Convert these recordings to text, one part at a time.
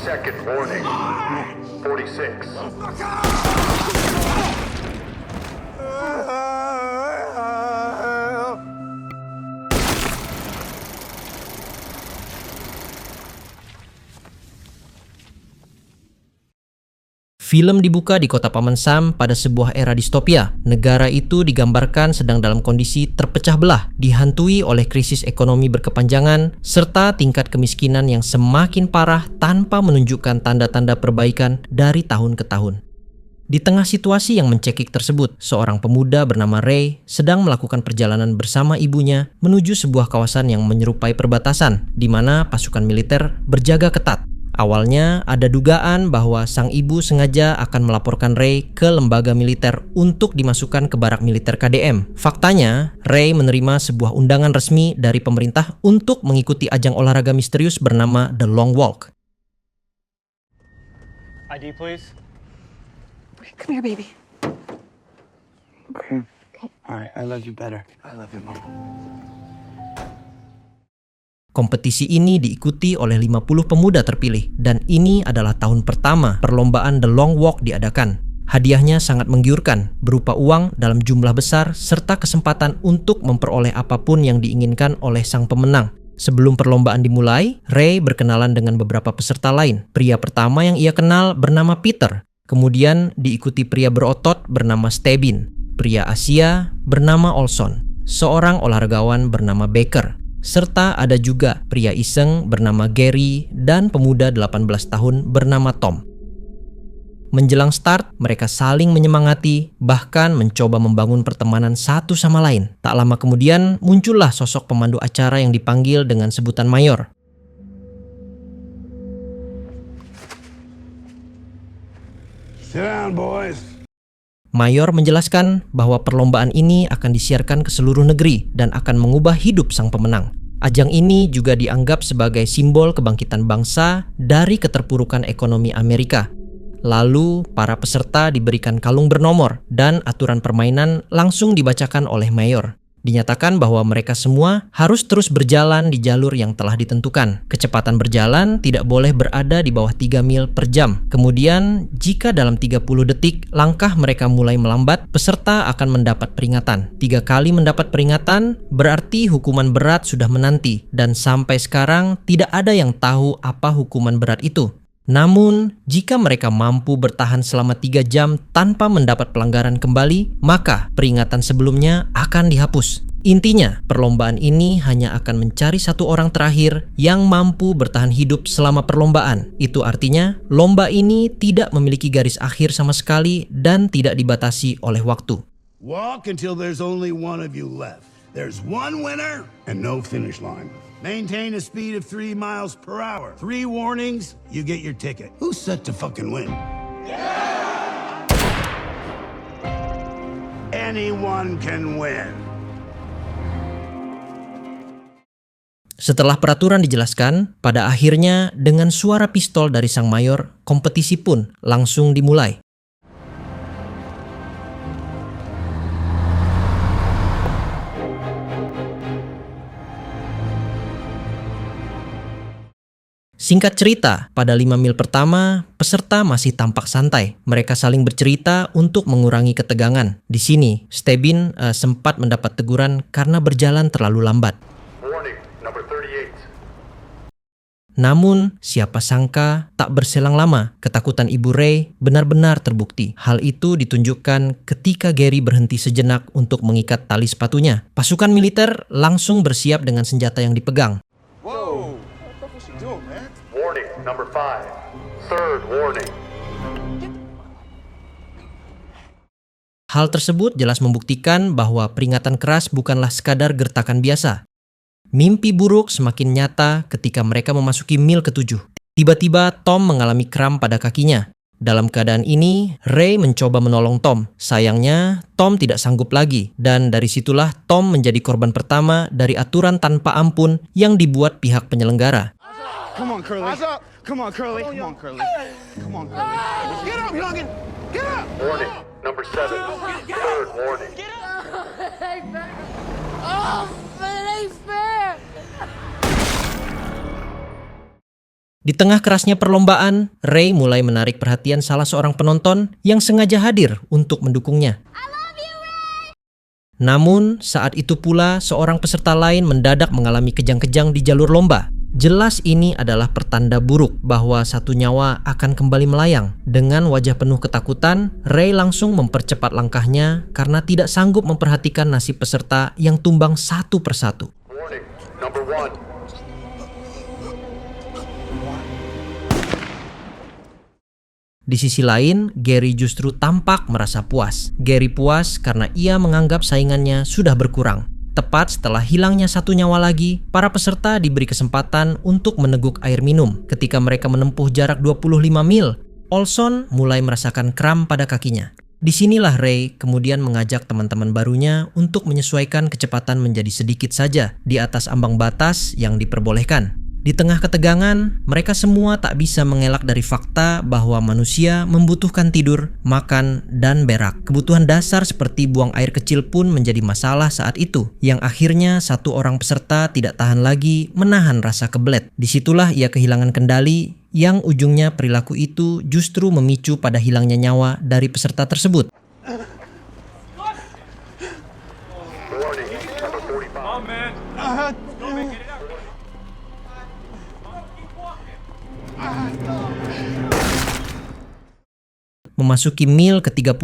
Second warning. 46. Film dibuka di kota Paman Sam pada sebuah era distopia. Negara itu digambarkan sedang dalam kondisi terpecah belah, dihantui oleh krisis ekonomi berkepanjangan, serta tingkat kemiskinan yang semakin parah tanpa menunjukkan tanda-tanda perbaikan dari tahun ke tahun. Di tengah situasi yang mencekik tersebut, seorang pemuda bernama Ray sedang melakukan perjalanan bersama ibunya menuju sebuah kawasan yang menyerupai perbatasan, di mana pasukan militer berjaga ketat. Awalnya ada dugaan bahwa sang ibu sengaja akan melaporkan Ray ke lembaga militer untuk dimasukkan ke barak militer KDM. Faktanya, Ray menerima sebuah undangan resmi dari pemerintah untuk mengikuti ajang olahraga misterius bernama The Long Walk. ID, please. Come here, baby. Okay. All right, I love you better. I love you, Mom. Kompetisi ini diikuti oleh 50 pemuda terpilih, dan ini adalah tahun pertama perlombaan The Long Walk diadakan. Hadiahnya sangat menggiurkan, berupa uang dalam jumlah besar serta kesempatan untuk memperoleh apapun yang diinginkan oleh sang pemenang. Sebelum perlombaan dimulai, Ray berkenalan dengan beberapa peserta lain. Pria pertama yang ia kenal bernama Peter, kemudian diikuti pria berotot bernama Stebin, pria Asia bernama Olson, seorang olahragawan bernama Baker, serta ada juga pria iseng bernama Gary dan pemuda 18 tahun bernama Tom. Menjelang start, mereka saling menyemangati, bahkan mencoba membangun pertemanan satu sama lain. Tak lama kemudian, muncullah sosok pemandu acara yang dipanggil dengan sebutan Mayor. Sit down, boys. Mayor menjelaskan bahwa perlombaan ini akan disiarkan ke seluruh negeri dan akan mengubah hidup sang pemenang. Ajang ini juga dianggap sebagai simbol kebangkitan bangsa dari keterpurukan ekonomi Amerika. Lalu, para peserta diberikan kalung bernomor dan aturan permainan langsung dibacakan oleh Mayor. Dinyatakan bahwa mereka semua harus terus berjalan di jalur yang telah ditentukan. Kecepatan berjalan tidak boleh berada di bawah 3 mil per jam. Kemudian, jika dalam 30 detik langkah mereka mulai melambat, peserta akan mendapat peringatan. 3 kali mendapat peringatan berarti hukuman berat sudah menanti, dan sampai sekarang tidak ada yang tahu apa hukuman berat itu. Namun, jika mereka mampu bertahan selama 3 jam tanpa mendapat pelanggaran kembali, maka peringatan sebelumnya akan dihapus. Intinya, perlombaan ini hanya akan mencari satu orang terakhir yang mampu bertahan hidup selama perlombaan. Itu artinya, lomba ini tidak memiliki garis akhir sama sekali dan tidak dibatasi oleh waktu. Walk until there's only one of you left. There's one winner and no finish line. Maintain a speed of 3 miles per hour. 3 warnings, you get your ticket. Who's set to fucking win? Yeah! Anyone can win. Setelah peraturan dijelaskan, pada akhirnya dengan suara pistol dari sang mayor, kompetisi pun langsung dimulai. Singkat cerita, pada 5 mil pertama, peserta masih tampak santai. Mereka saling bercerita untuk mengurangi ketegangan. Di sini, Stebin sempat mendapat teguran karena berjalan terlalu lambat. Warning, number 38. Namun, siapa sangka tak berselang lama, ketakutan Ibu Ray benar-benar terbukti. Hal itu ditunjukkan ketika Gary berhenti sejenak untuk mengikat tali sepatunya. Pasukan militer langsung bersiap dengan senjata yang dipegang. Warning, number 5. Third warning. Hal tersebut jelas membuktikan bahwa peringatan keras bukanlah sekadar gertakan biasa. Mimpi buruk semakin nyata ketika mereka memasuki mil ke-7. Tiba-tiba Tom mengalami kram pada kakinya. Dalam keadaan ini, Ray mencoba menolong Tom. Sayangnya, Tom tidak sanggup lagi. Dan dari situlah Tom menjadi korban pertama dari aturan tanpa ampun yang dibuat pihak penyelenggara. Come on, Curly. Come on, Curly. Come on, Curly. Come on, Curly. Get up, youngin! Get up! Warning, number 7. Third warning. Oh, but it ain't fair. Di tengah kerasnya perlombaan, Ray mulai menarik perhatian salah seorang penonton yang sengaja hadir untuk mendukungnya. Namun, saat itu pula seorang peserta lain mendadak mengalami kejang-kejang di jalur lomba. Jelas ini adalah pertanda buruk bahwa satu nyawa akan kembali melayang. Dengan wajah penuh ketakutan, Ray langsung mempercepat langkahnya karena tidak sanggup memperhatikan nasib peserta yang tumbang satu persatu. Warning. Number 1. Di sisi lain, Gary justru tampak merasa puas. Gary puas karena ia menganggap saingannya sudah berkurang. Tepat setelah hilangnya satu nyawa lagi, para peserta diberi kesempatan untuk meneguk air minum. Ketika mereka menempuh jarak 25 mil, Olson mulai merasakan kram pada kakinya. Disinilah Ray kemudian mengajak teman-teman barunya untuk menyesuaikan kecepatan menjadi sedikit saja di atas ambang batas yang diperbolehkan. Di tengah ketegangan, mereka semua tak bisa mengelak dari fakta bahwa manusia membutuhkan tidur, makan, dan berak. Kebutuhan dasar seperti buang air kecil pun menjadi masalah saat itu, yang akhirnya satu orang peserta tidak tahan lagi menahan rasa kebelet. Disitulah ia kehilangan kendali, yang ujungnya perilaku itu justru memicu pada hilangnya nyawa dari peserta tersebut. Warning. Number 45. Memasuki mil ke-35,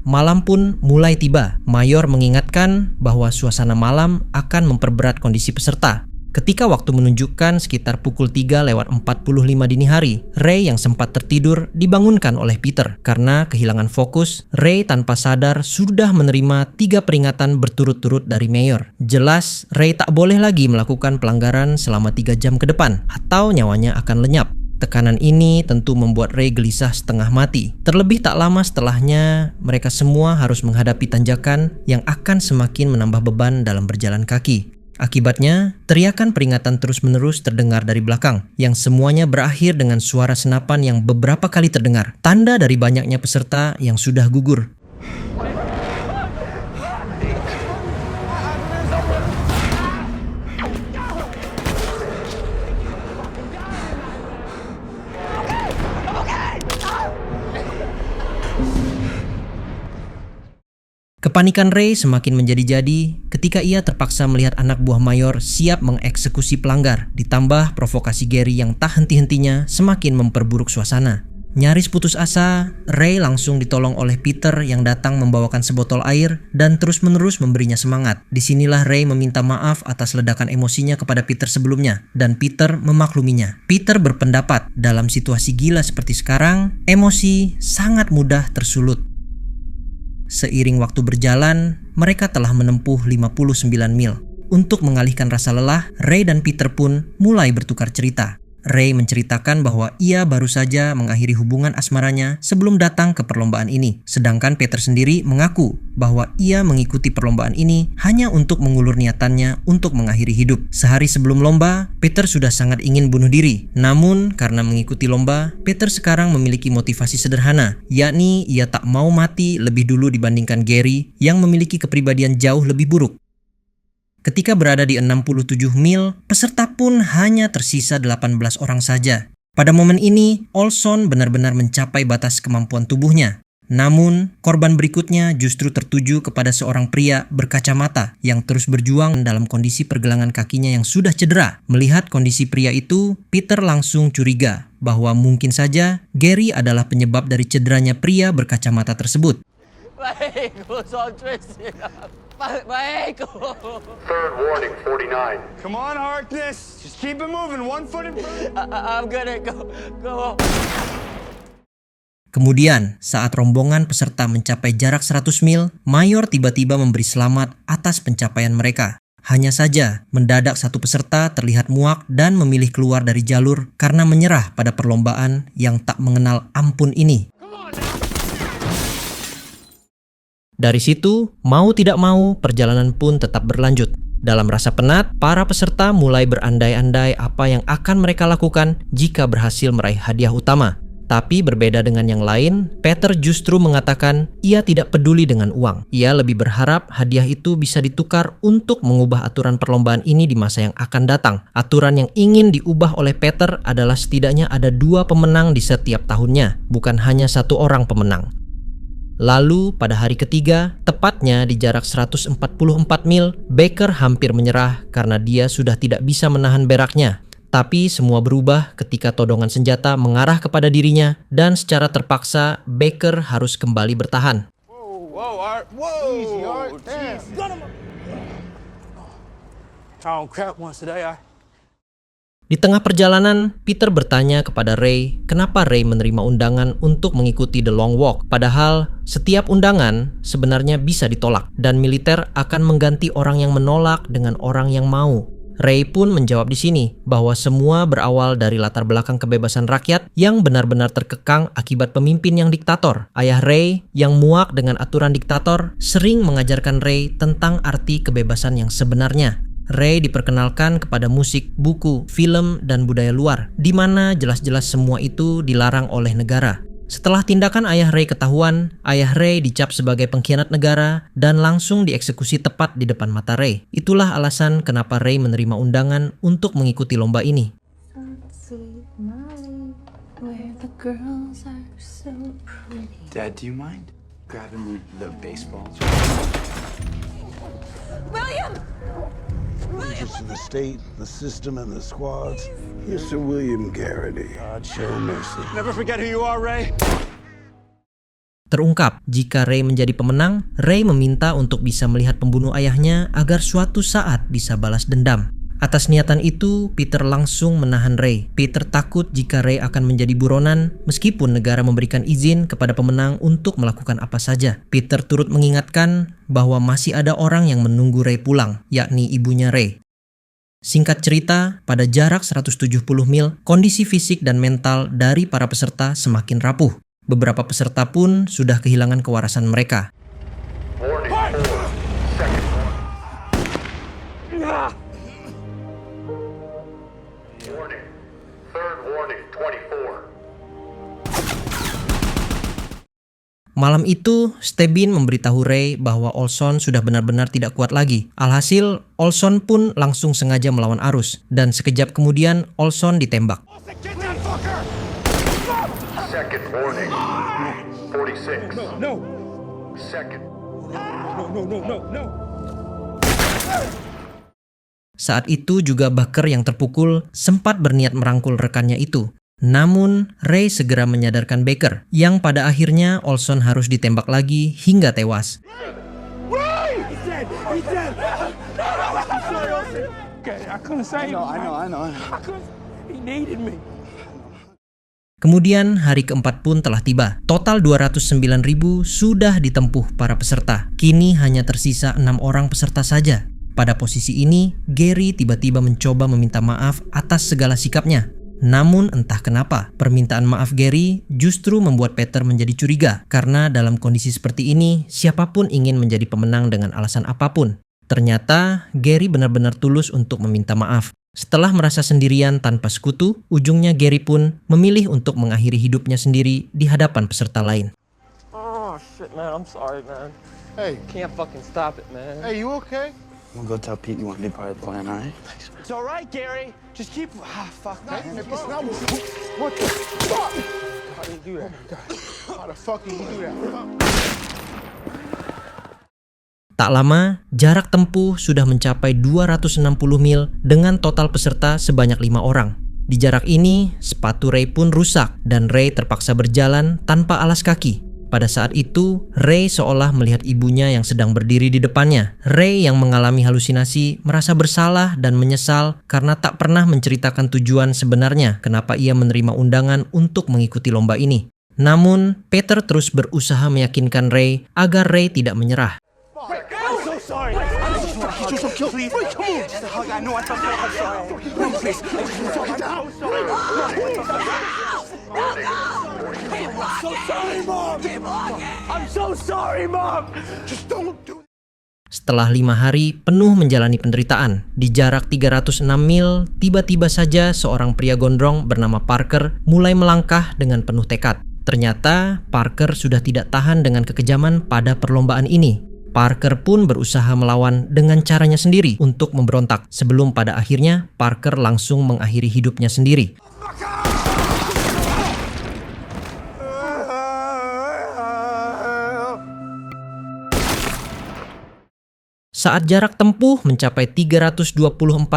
malam pun mulai tiba. Mayor mengingatkan bahwa suasana malam akan memperberat kondisi peserta. Ketika waktu menunjukkan sekitar pukul 3:45 dini hari, Ray yang sempat tertidur dibangunkan oleh Peter. Karena kehilangan fokus, Ray tanpa sadar sudah menerima 3 peringatan berturut-turut dari Mayor. Jelas, Ray tak boleh lagi melakukan pelanggaran selama 3 jam ke depan, atau nyawanya akan lenyap. Tekanan ini tentu membuat Ray gelisah setengah mati. Terlebih tak lama setelahnya, mereka semua harus menghadapi tanjakan yang akan semakin menambah beban dalam berjalan kaki. Akibatnya, teriakan peringatan terus-menerus terdengar dari belakang, yang semuanya berakhir dengan suara senapan yang beberapa kali terdengar, tanda dari banyaknya peserta yang sudah gugur. Kepanikan Ray semakin menjadi-jadi ketika ia terpaksa melihat anak buah Mayor siap mengeksekusi pelanggar, ditambah provokasi Gary yang tak henti-hentinya semakin memperburuk suasana. Nyaris putus asa, Ray langsung ditolong oleh Peter yang datang membawakan sebotol air dan terus-menerus memberinya semangat. Disinilah Ray meminta maaf atas ledakan emosinya kepada Peter sebelumnya, dan Peter memakluminya. Peter berpendapat, dalam situasi gila seperti sekarang, emosi sangat mudah tersulut. Seiring waktu berjalan, mereka telah menempuh 59 mil. Untuk mengalihkan rasa lelah, Ray dan Peter pun mulai bertukar cerita. Ray menceritakan bahwa ia baru saja mengakhiri hubungan asmaranya sebelum datang ke perlombaan ini. Sedangkan Peter sendiri mengaku bahwa ia mengikuti perlombaan ini hanya untuk mengulur niatannya untuk mengakhiri hidup. Sehari sebelum lomba, Peter sudah sangat ingin bunuh diri. Namun, karena mengikuti lomba, Peter sekarang memiliki motivasi sederhana, yakni ia tak mau mati lebih dulu dibandingkan Gary yang memiliki kepribadian jauh lebih buruk. Ketika berada di 67 mil, peserta pun hanya tersisa 18 orang saja. Pada momen ini, Olson benar-benar mencapai batas kemampuan tubuhnya. Namun, korban berikutnya justru tertuju kepada seorang pria berkacamata yang terus berjuang dalam kondisi pergelangan kakinya yang sudah cedera. Melihat kondisi pria itu, Peter langsung curiga bahwa mungkin saja Gary adalah penyebab dari cederanya pria berkacamata tersebut. Third warning. 49. Come on, Harkness. Just keep it moving. 1 foot in front. I'm gonna go. Kemudian, saat rombongan peserta mencapai jarak 100 mil, Mayor tiba-tiba memberi selamat atas pencapaian mereka. Hanya saja, mendadak satu peserta terlihat muak dan memilih keluar dari jalur karena menyerah pada perlombaan yang tak mengenal ampun ini. Dari situ, mau tidak mau, perjalanan pun tetap berlanjut. Dalam rasa penat, para peserta mulai berandai-andai apa yang akan mereka lakukan jika berhasil meraih hadiah utama. Tapi berbeda dengan yang lain, Peter justru mengatakan ia tidak peduli dengan uang. Ia lebih berharap hadiah itu bisa ditukar untuk mengubah aturan perlombaan ini di masa yang akan datang. Aturan yang ingin diubah oleh Peter adalah setidaknya ada 2 pemenang di setiap tahunnya, bukan hanya 1 orang pemenang. Lalu pada hari ketiga, tepatnya di jarak 144 mil, Baker hampir menyerah karena dia sudah tidak bisa menahan beraknya. Tapi semua berubah ketika todongan senjata mengarah kepada dirinya dan secara terpaksa Baker harus kembali bertahan. Whoa, Art. Whoa. Easy, Art. Damn. I don't crap once today, Art. Di tengah perjalanan, Peter bertanya kepada Ray kenapa Ray menerima undangan untuk mengikuti The Long Walk. Padahal setiap undangan sebenarnya bisa ditolak dan militer akan mengganti orang yang menolak dengan orang yang mau. Ray pun menjawab di sini bahwa semua berawal dari latar belakang kebebasan rakyat yang benar-benar terkekang akibat pemimpin yang diktator. Ayah Ray yang muak dengan aturan diktator sering mengajarkan Ray tentang arti kebebasan yang sebenarnya. Ray diperkenalkan kepada musik, buku, film, dan budaya luar, di mana jelas-jelas semua itu dilarang oleh negara. Setelah tindakan ayah Ray ketahuan, ayah Ray dicap sebagai pengkhianat negara dan langsung dieksekusi tepat di depan mata Ray. Itulah alasan kenapa Ray menerima undangan untuk mengikuti lomba ini. Dad, do you mind grabbing the baseball? William! Just the state, the system, and the squads. Mr. William Garrity. Show mercy. Never forget who you are, Ray. Terungkap, jika Ray menjadi pemenang, Ray meminta untuk bisa melihat pembunuh ayahnya agar suatu saat bisa balas dendam. Atas niatan itu, Peter langsung menahan Ray. Peter takut jika Ray akan menjadi buronan meskipun negara memberikan izin kepada pemenang untuk melakukan apa saja. Peter turut mengingatkan bahwa masih ada orang yang menunggu Ray pulang, yakni ibunya Ray. Singkat cerita, pada jarak 170 mil, kondisi fisik dan mental dari para peserta semakin rapuh. Beberapa peserta pun sudah kehilangan kewarasan mereka. Warning 4. Second warning. Third warning 24. Malam itu, Stebin memberitahu Ray bahwa Olson sudah benar-benar tidak kuat lagi. Alhasil, Olson pun langsung sengaja melawan arus. Dan sekejap kemudian, Olson ditembak. Second warning 46. No. Second. No. Saat itu juga Baker yang terpukul sempat berniat merangkul rekannya itu. Namun, Ray segera menyadarkan Baker, yang pada akhirnya Olson harus ditembak lagi hingga tewas. I couldn't save him. I know. He needed me. Kemudian hari keempat pun telah tiba. Total 209.000 sudah ditempuh para peserta. Kini hanya tersisa 6 orang peserta saja. Pada posisi ini, Gary tiba-tiba mencoba meminta maaf atas segala sikapnya. Namun entah kenapa, permintaan maaf Gary justru membuat Peter menjadi curiga. Karena dalam kondisi seperti ini, siapapun ingin menjadi pemenang dengan alasan apapun. Ternyata, Gary benar-benar tulus untuk meminta maaf. Setelah merasa sendirian tanpa sekutu, ujungnya Gary pun memilih untuk mengakhiri hidupnya sendiri di hadapan peserta lain. Oh, shit, man. I'm sorry, man. Hey, Can't fucking stop it, man. hey, you okay? I'm gonna go tell Pete you want to be part of the plan, all right? It's all right, Gary. Just keep. Fuck, man. It's not. What the fuck? How do you do that? How the fuck did you do that? Tak lama, jarak tempuh sudah mencapai 260 mil dengan total peserta sebanyak 5 orang. Di jarak ini, sepatu Ray pun rusak dan Ray terpaksa berjalan tanpa alas kaki. Pada saat itu, Ray seolah melihat ibunya yang sedang berdiri di depannya. Ray yang mengalami halusinasi merasa bersalah dan menyesal karena tak pernah menceritakan tujuan sebenarnya kenapa ia menerima undangan untuk mengikuti lomba ini. Namun, Peter terus berusaha meyakinkan Ray agar Ray tidak menyerah. I'm so sorry. Please, come on. Just a hug. I know I felt bad. I'm sorry. Please. I'm so sorry, Mom. Just don't do it. Setelah 5 hari penuh menjalani penderitaan, di jarak 306 mil, tiba-tiba saja seorang pria gondrong bernama Parker mulai melangkah dengan penuh tekad. Ternyata Parker sudah tidak tahan dengan kekejaman pada perlombaan ini. Parker pun berusaha melawan dengan caranya sendiri untuk memberontak, sebelum pada akhirnya Parker langsung mengakhiri hidupnya sendiri. Saat jarak tempuh mencapai 324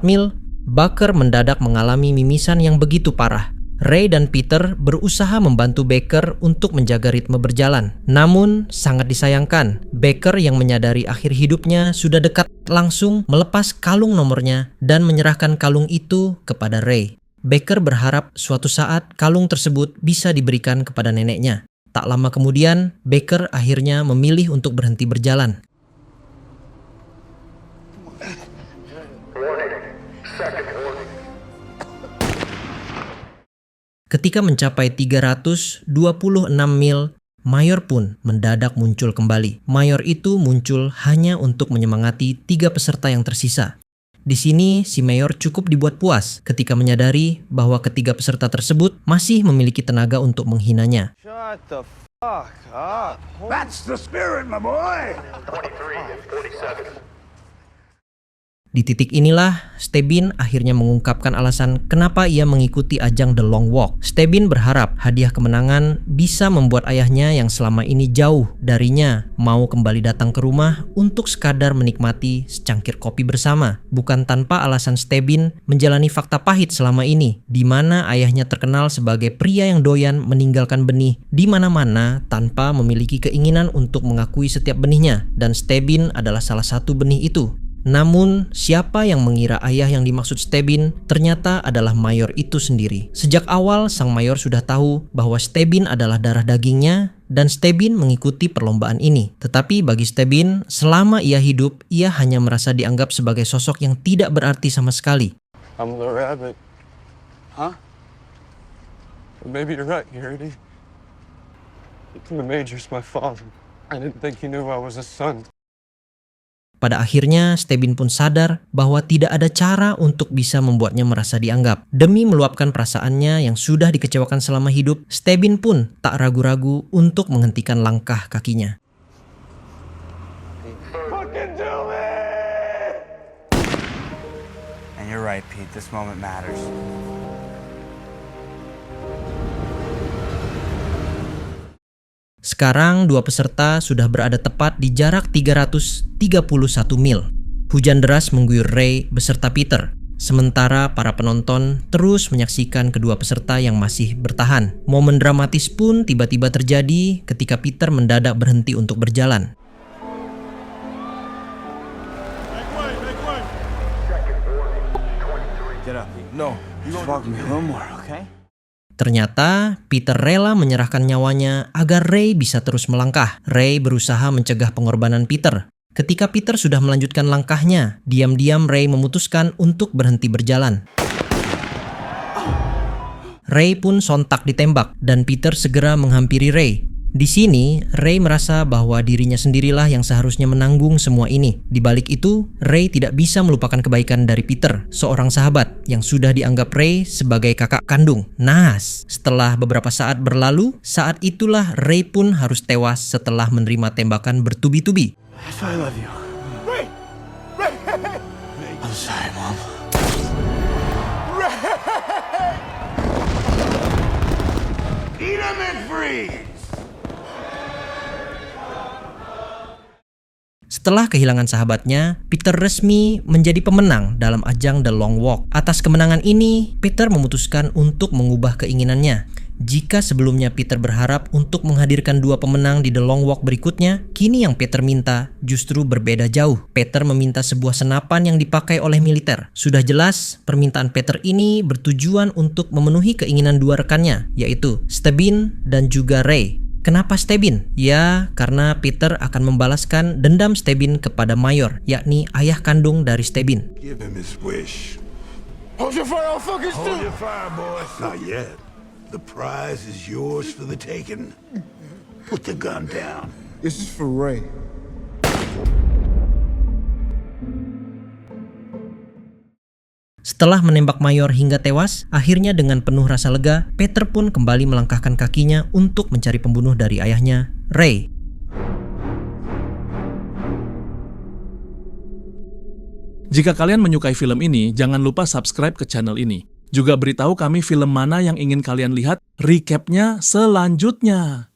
mil, Baker mendadak mengalami mimisan yang begitu parah. Ray dan Peter berusaha membantu Baker untuk menjaga ritme berjalan. Namun, sangat disayangkan, Baker yang menyadari akhir hidupnya sudah dekat langsung melepas kalung nomornya dan menyerahkan kalung itu kepada Ray. Baker berharap suatu saat kalung tersebut bisa diberikan kepada neneknya. Tak lama kemudian, Baker akhirnya memilih untuk berhenti berjalan. Ketika mencapai 326 mil, Mayor pun mendadak muncul kembali. Mayor itu muncul hanya untuk menyemangati 3 peserta yang tersisa. Di sini, si Mayor cukup dibuat puas ketika menyadari bahwa ketiga peserta tersebut masih memiliki tenaga untuk menghinanya. Shut the fuck up. That's the spirit, my boy! 23 and 47. Di titik inilah, Stebin akhirnya mengungkapkan alasan kenapa ia mengikuti ajang The Long Walk. Stebin berharap hadiah kemenangan bisa membuat ayahnya yang selama ini jauh darinya mau kembali datang ke rumah untuk sekadar menikmati secangkir kopi bersama. Bukan tanpa alasan Stebin menjalani fakta pahit selama ini, di mana ayahnya terkenal sebagai pria yang doyan meninggalkan benih di mana-mana tanpa memiliki keinginan untuk mengakui setiap benihnya, dan Stebin adalah salah satu benih itu. Namun, siapa yang mengira ayah yang dimaksud Stebin ternyata adalah Mayor itu sendiri. Sejak awal, sang Mayor sudah tahu bahwa Stebin adalah darah dagingnya dan Stebin mengikuti perlombaan ini. Tetapi bagi Stebin, selama ia hidup, ia hanya merasa dianggap sebagai sosok yang tidak berarti sama sekali. I'm the rabbit. Huh? Maybe you're right, Garrity. The Major's my father. I didn't think he knew I was his son. Pada akhirnya, Stebin pun sadar bahwa tidak ada cara untuk bisa membuatnya merasa dianggap. Demi meluapkan perasaannya yang sudah dikecewakan selama hidup, Stebin pun tak ragu-ragu untuk menghentikan langkah kakinya. Fucking do it! And you're right, Pete. This moment matters. Sekarang dua peserta sudah berada tepat di jarak 331 mil. Hujan deras mengguyur Ray beserta Peter. Sementara para penonton terus menyaksikan kedua peserta yang masih bertahan. Momen dramatis pun tiba-tiba terjadi ketika Peter mendadak berhenti untuk berjalan. Get up, Pete. No, just walk me a little more, okay? Ternyata Peter rela menyerahkan nyawanya agar Ray bisa terus melangkah. Ray berusaha mencegah pengorbanan Peter. Ketika Peter sudah melanjutkan langkahnya, diam-diam Ray memutuskan untuk berhenti berjalan. Ray pun sontak ditembak dan Peter segera menghampiri Ray. Di sini, Ray merasa bahwa dirinya sendirilah yang seharusnya menanggung semua ini. Di balik itu, Ray tidak bisa melupakan kebaikan dari Peter, seorang sahabat yang sudah dianggap Ray sebagai kakak kandung. Naas, setelah beberapa saat berlalu, saat itulah Ray pun harus tewas setelah menerima tembakan bertubi-tubi. That's why I love you. Ray! Ray! I'm sorry, Mom. Ray! Eat him and freeze! Setelah kehilangan sahabatnya, Peter resmi menjadi pemenang dalam ajang The Long Walk. Atas kemenangan ini, Peter memutuskan untuk mengubah keinginannya. Jika sebelumnya Peter berharap untuk menghadirkan dua pemenang di The Long Walk berikutnya, kini yang Peter minta justru berbeda jauh. Peter meminta sebuah senapan yang dipakai oleh militer. Sudah jelas, permintaan Peter ini bertujuan untuk memenuhi keinginan dua rekannya, yaitu Stebin dan juga Ray. Kenapa Stebin? Ya, karena Peter akan membalaskan dendam Stebin kepada Mayor, yakni ayah kandung dari Stebin. Give him his wish. Hold your fire, I'll fucking Hold your fire, boy. Not yet. The prize is yours for the taking. Put the gun down. This is for Ray. Setelah menembak Mayor hingga tewas, akhirnya dengan penuh rasa lega, Peter pun kembali melangkahkan kakinya untuk mencari pembunuh dari ayahnya, Ray. Jika kalian menyukai film ini, jangan lupa subscribe ke channel ini. Juga beritahu kami film mana yang ingin kalian lihat recapnya selanjutnya.